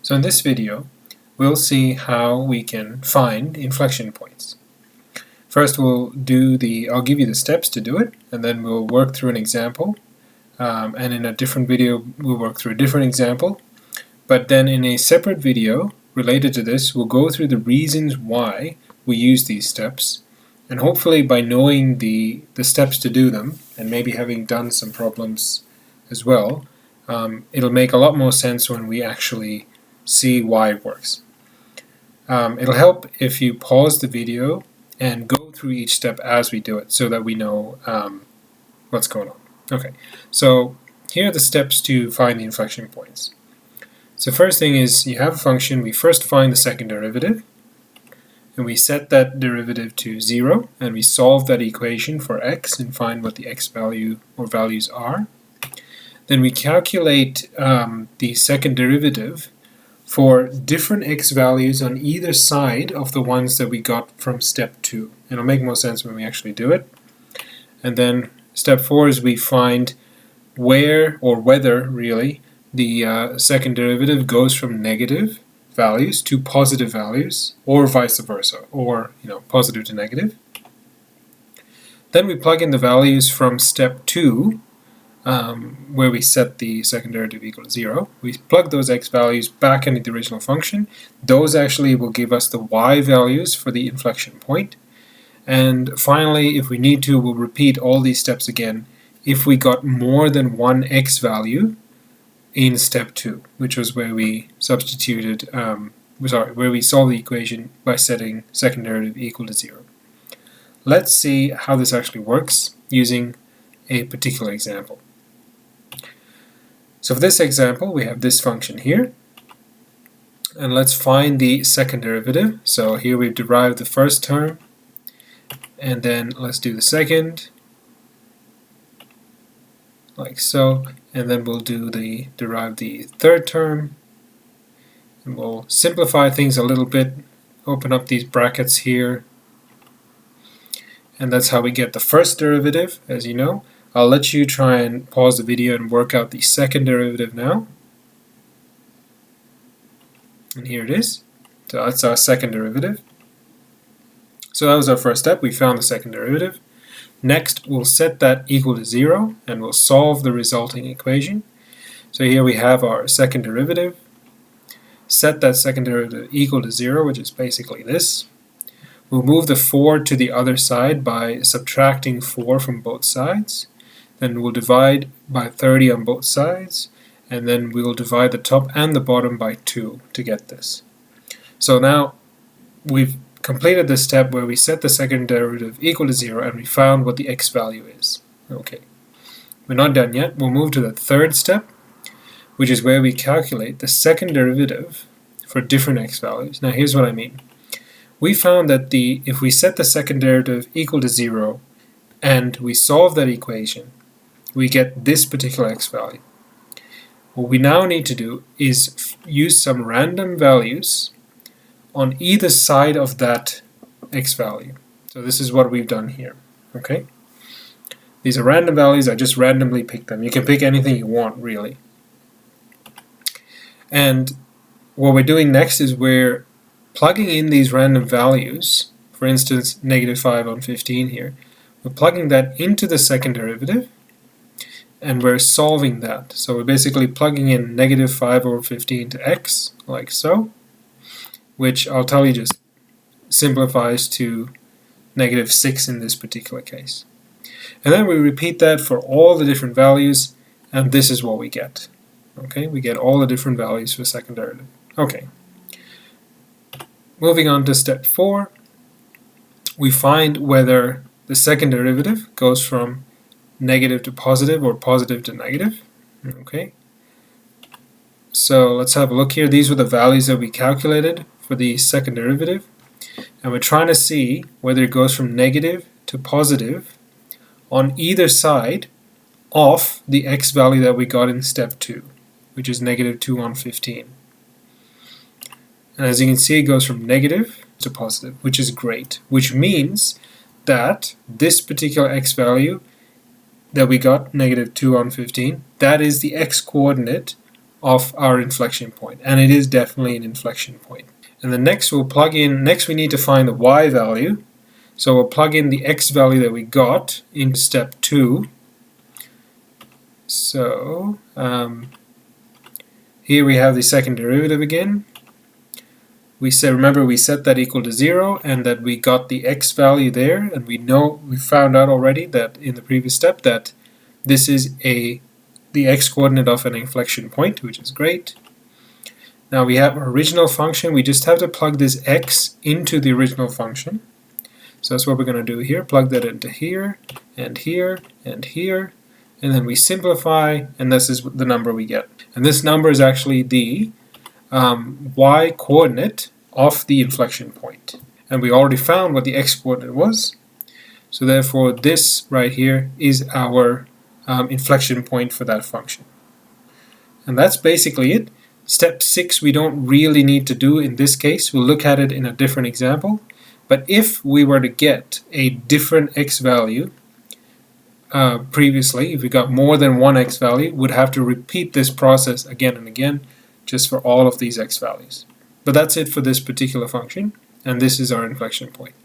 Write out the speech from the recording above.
So in this video, we'll see how we can find inflection points. First I'll give you the steps to do it, and then we'll work through an example. And in a different video, we'll work through a different example. But then in a separate video related to this, we'll go through the reasons why we use these steps. And hopefully by knowing the steps to do them, and maybe having done some problems as well, it'll make a lot more sense when we actually see why it works. It'll help if you pause the video and go through each step as we do it so that we know what's going on. Okay, so here are the steps to find the inflection points. So first thing is, you have a function, we first find the second derivative, and we set that derivative to 0, and we solve that equation for x and find what the x value or values are. Then we calculate the second derivative for different x values on either side of the ones that we got from step 2. It'll make more sense when we actually do it. And then step 4 is we find where or whether really the second derivative goes from negative values to positive values, or vice versa, or positive to negative. Then we plug in the values from step 2, where we set the second derivative equal to 0. We plug those x values back into the original function. Those actually will give us the y values for the inflection point. And finally, if we need to, we'll repeat all these steps again if we got more than one x value in step 2, which was where we substituted, where we solved the equation by setting second derivative equal to 0. Let's see how this actually works using a particular example. So for this example, we have this function here, and let's find the second derivative. So here we've derived the first term, and then let's do the second, like so, and then we'll derive the third term, and we'll simplify things a little bit, open up these brackets here, and that's how we get the first derivative, as you know. I'll let you try and pause the video and work out the second derivative now. And here it is. So that's our second derivative. So that was our first step. We found the second derivative. Next, we'll set that equal to 0, and we'll solve the resulting equation. So here we have our second derivative. Set that second derivative equal to 0, which is basically this. We'll move the 4 to the other side by subtracting 4 from both sides. Then we'll divide by 30 on both sides, and then we'll divide the top and the bottom by 2 to get this. So now we've completed this step where we set the second derivative equal to 0, and we found what the x value is. Okay, we're not done yet. We'll move to the third step, which is where we calculate the second derivative for different x values. Now here's what I mean. We found that if we set the second derivative equal to 0 and we solve that equation, we get this particular x value. What we now need to do is use some random values on either side of that x value. So this is what we've done here. Okay? These are random values. I just randomly picked them. You can pick anything you want, really. And what we're doing next is we're plugging in these random values, for instance, negative 5 on 15 here. We're plugging that into the second derivative, and we're solving that. So we're basically plugging in negative 5 over 15 to x, like so, which I'll tell you just simplifies to negative 6 in this particular case. And then we repeat that for all the different values, and this is what we get. Okay, we get all the different values for second derivative. Okay. Moving on to step 4, we find whether the second derivative goes from negative to positive or positive to negative. Okay. So let's have a look here. These were the values that we calculated for the second derivative, and we're trying to see whether it goes from negative to positive on either side of the x value that we got in step 2, which is negative 2 on 15. And as you can see, it goes from negative to positive, which is great, which means that this particular x value that we got, negative 2 on 15, that is the x coordinate of our inflection point, and it is definitely an inflection point. And then next we need to find the y value. So we'll plug in the x value that we got into step 2. So here we have the second derivative again. Remember we set that equal to 0 and that we got the x value there, and we found out already that in the previous step that this is the x coordinate of an inflection point, which is great. Now we have our original function. We just have to plug this x into the original function. So that's what we're going to do here. Plug that into here, and here, and here, and then we simplify, and this is the number we get. And this number is actually the y coordinate of the inflection point. And we already found what the x coordinate was. So therefore this right here is our inflection point for that function. And that's basically it. Step 6 we don't really need to do in this case. We'll look at it in a different example. But if we were to get a different x value previously, if we got more than one x value, we'd have to repeat this process again and again just for all of these x values. But that's it for this particular function, and this is our inflection point.